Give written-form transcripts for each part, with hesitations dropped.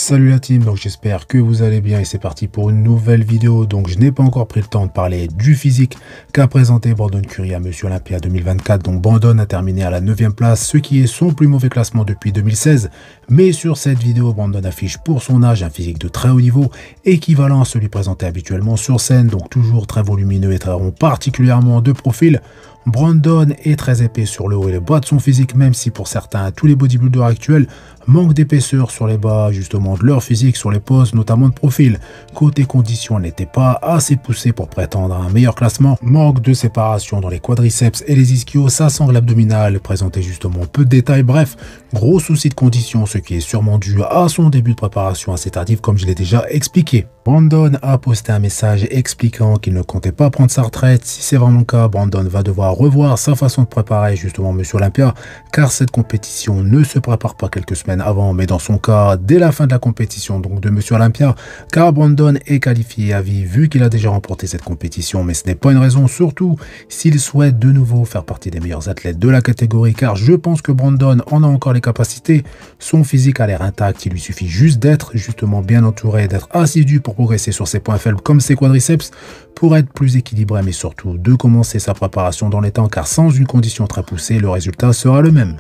Salut la team, donc j'espère que vous allez bien et c'est parti pour une nouvelle vidéo. Donc je n'ai pas encore pris le temps de parler du physique qu'a présenté Brandon Curry à Monsieur Olympia 2024. Donc Brandon a terminé à la 9e place, ce qui est son plus mauvais classement depuis 2016. Mais sur cette vidéo, Brandon affiche pour son âge un physique de très haut niveau, équivalent à celui présenté habituellement sur scène, donc toujours très volumineux et très rond, particulièrement de profil. Brandon est très épais sur le haut et le bas de son physique, même si pour certains, tous les bodybuilders actuels manquent d'épaisseur sur les bas, justement de leur physique, sur les poses, notamment de profil. Côté conditions, elle n'était pas assez poussée pour prétendre à un meilleur classement. Manque de séparation dans les quadriceps et les ischios, sa sangle abdominale présentait justement peu de détails. Bref, gros souci de conditions, ce qui est sûrement dû à son début de préparation assez tardif, comme je l'ai déjà expliqué. Brandon a posté un message expliquant qu'il ne comptait pas prendre sa retraite. Si c'est vraiment le cas, Brandon va devoir revoir sa façon de préparer justement Monsieur Olympia, car cette compétition ne se prépare pas quelques semaines avant, mais dans son cas, dès la fin de la compétition donc de Monsieur Olympia, car Brandon est qualifié à vie vu qu'il a déjà remporté cette compétition, mais ce n'est pas une raison, surtout s'il souhaite de nouveau faire partie des meilleurs athlètes de la catégorie, car je pense que Brandon en a encore les capacités, son physique a l'air intact, il lui suffit juste d'être justement bien entouré, d'être assidu pour progresser sur ses points faibles comme ses quadriceps, pour être plus équilibré, mais surtout de commencer sa préparation dans les temps, car sans une condition très poussée, le résultat sera le même.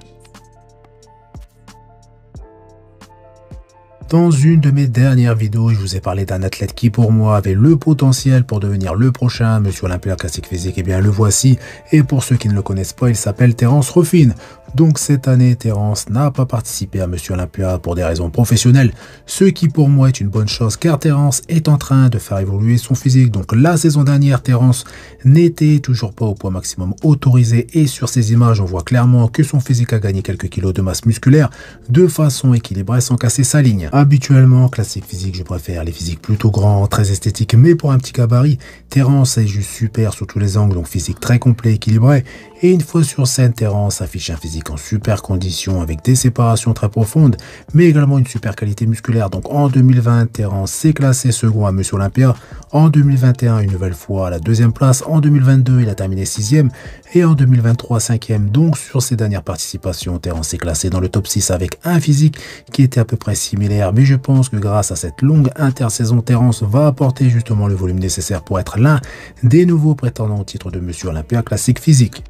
Dans une de mes dernières vidéos, je vous ai parlé d'un athlète qui pour moi avait le potentiel pour devenir le prochain Monsieur Olympia classique physique. Et bien le voici, et pour ceux qui ne le connaissent pas, il s'appelle Terence Ruffin. Donc cette année, Terence n'a pas participé à Monsieur Olympia pour des raisons professionnelles, ce qui pour moi est une bonne chose car Terence est en train de faire évoluer son physique. Donc la saison dernière, Terence n'était toujours pas au poids maximum autorisé et sur ces images, on voit clairement que son physique a gagné quelques kilos de masse musculaire de façon équilibrée sans casser sa ligne. Habituellement, classique physique, je préfère les physiques plutôt grands, très esthétiques, mais pour un petit gabarit, Terence est juste super sur tous les angles, donc physique très complet, équilibré. Et une fois sur scène, Terence affiche un physique en super condition avec des séparations très profondes, mais également une super qualité musculaire. Donc en 2020, Terence s'est classé second à Monsieur Olympia. En 2021, une nouvelle fois à la 2e place. En 2022, il a terminé 6e. Et en 2023, 5e. Donc sur ses dernières participations, Terence s'est classé dans le top 6 avec un physique qui était à peu près similaire. Mais je pense que grâce à cette longue intersaison, Terence va apporter justement le volume nécessaire pour être l'un des nouveaux prétendants au titre de Monsieur Olympia classique physique.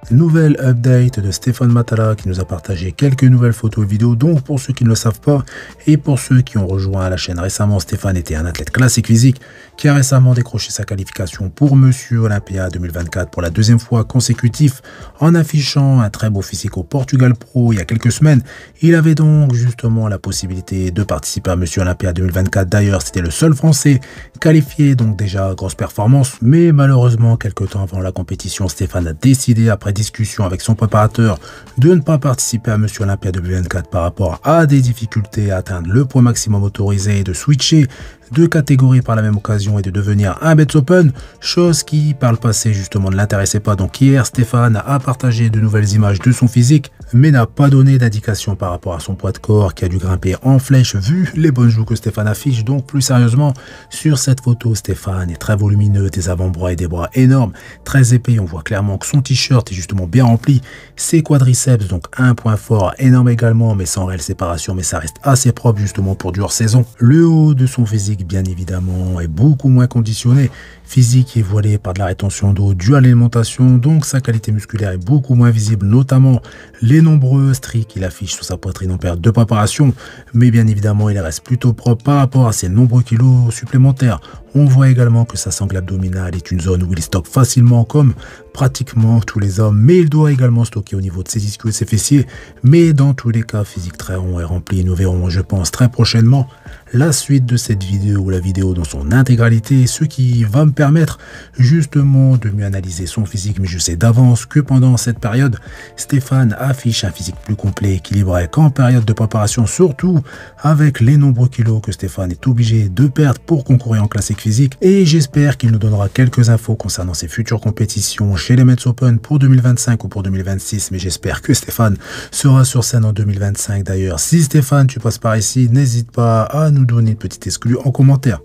Nouvelle update de Stéphane Matala qui nous a partagé quelques nouvelles photos et vidéos. Donc pour ceux qui ne le savent pas et pour ceux qui ont rejoint la chaîne récemment, Stéphane était un athlète classique physique qui a récemment décroché sa qualification pour Monsieur Olympia 2024 pour la 2e fois consécutive en affichant un très beau physique au Portugal Pro il y a quelques semaines. Il avait donc justement la possibilité de participer à Monsieur Olympia 2024. D'ailleurs, c'était le seul Français qualifié, donc déjà grosse performance. Mais malheureusement, quelques temps avant la compétition, Stéphane a décidé, après discussion avec son préparateur, de ne pas participer à Monsieur Olympia 2024 par rapport à des difficultés à atteindre le poids maximum autorisé et de switcher de catégorie par la même occasion et de devenir un Bets Open, chose qui par le passé justement ne l'intéressait pas. Donc hier, Stéphane a partagé de nouvelles images de son physique, mais n'a pas donné d'indication par rapport à son poids de corps qui a dû grimper en flèche vu les bonnes joues que Stéphane affiche. Donc plus sérieusement, sur cette photo, Stéphane est très volumineux, des avant-bras et des bras énormes, très épais. On voit clairement que son t-shirt est justement bien rempli, ses quadriceps, donc un point fort énorme également, mais sans réelle séparation, mais ça reste assez propre justement pour du hors-saison. Le haut de son physique bien évidemment est beaucoup moins conditionné, physique est voilé par de la rétention d'eau due à l'alimentation, donc sa qualité musculaire est beaucoup moins visible, notamment les nombreux stries qu'il affiche sur sa poitrine en période de préparation, mais bien évidemment il reste plutôt propre par rapport à ses nombreux kilos supplémentaires. On voit également que sa sangle abdominale est une zone où il stocke facilement comme pratiquement tous les hommes, mais il doit également stocker au niveau de ses ischios et ses fessiers. Mais dans tous les cas, physique très rond et rempli. Nous verrons, je pense, très prochainement la suite de cette vidéo ou la vidéo dans son intégralité, ce qui va me permettre justement de mieux analyser son physique. Mais je sais d'avance que pendant cette période, Stéphane affiche un physique plus complet, équilibré qu'en période de préparation, surtout avec les nombreux kilos que Stéphane est obligé de perdre pour concourir en classique physique. Et j'espère qu'il nous donnera quelques infos concernant ses futures compétitions chez les Bets Open pour 2025 ou pour 2026. Mais j'espère que Stéphane sera sur scène en 2025 d'ailleurs. Si Stéphane, tu passes par ici, n'hésite pas à nous donner une petite exclue en commentaire.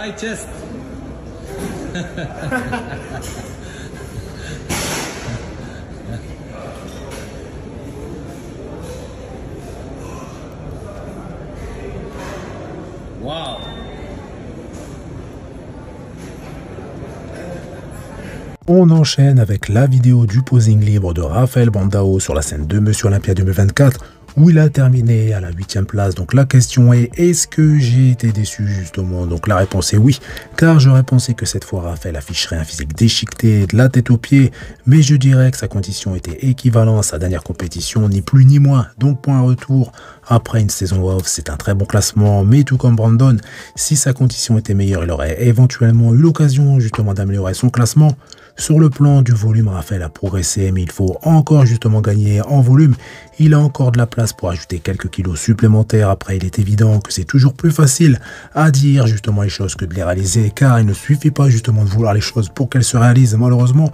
high chest. Wow. On enchaîne avec la vidéo du posing libre de Rafael Brandao sur la scène de Monsieur Olympia 2024 où il a terminé à la 8e place. Donc la question est, est-ce que j'ai été déçu justement? Donc la réponse est oui, car j'aurais pensé que cette fois Rafael afficherait un physique déchiqueté de la tête aux pieds, mais je dirais que sa condition était équivalente à sa dernière compétition, ni plus ni moins. Donc point retour, après une saison off, c'est un très bon classement, mais tout comme Brandon, si sa condition était meilleure, il aurait éventuellement eu l'occasion justement d'améliorer son classement. Sur le plan du volume, Rafael a progressé, mais il faut encore justement gagner en volume. Il a encore de la place pour ajouter quelques kilos supplémentaires. Après, il est évident que c'est toujours plus facile à dire justement les choses que de les réaliser, car il ne suffit pas justement de vouloir les choses pour qu'elles se réalisent. Malheureusement,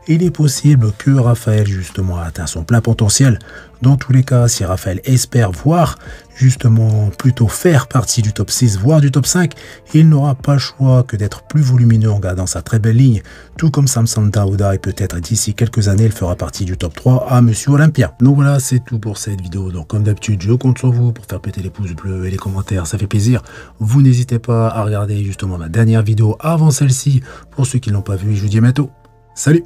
il est possible que Rafael justement a atteint son plein potentiel. Dans tous les cas, si Rafael espère voir justement plutôt faire partie du top 6, voire du top 5, il n'aura pas le choix que d'être plus volumineux en gardant sa très belle ligne, tout comme Samson Dauda, et peut-être d'ici quelques années, il fera partie du top 3 à Monsieur Olympia. Donc voilà, c'est tout pour cette vidéo. Donc comme d'habitude, je compte sur vous pour faire péter les pouces bleus et les commentaires, ça fait plaisir. Vous n'hésitez pas à regarder justement ma dernière vidéo avant celle-ci. Pour ceux qui ne l'ont pas vue, je vous dis à bientôt. Salut!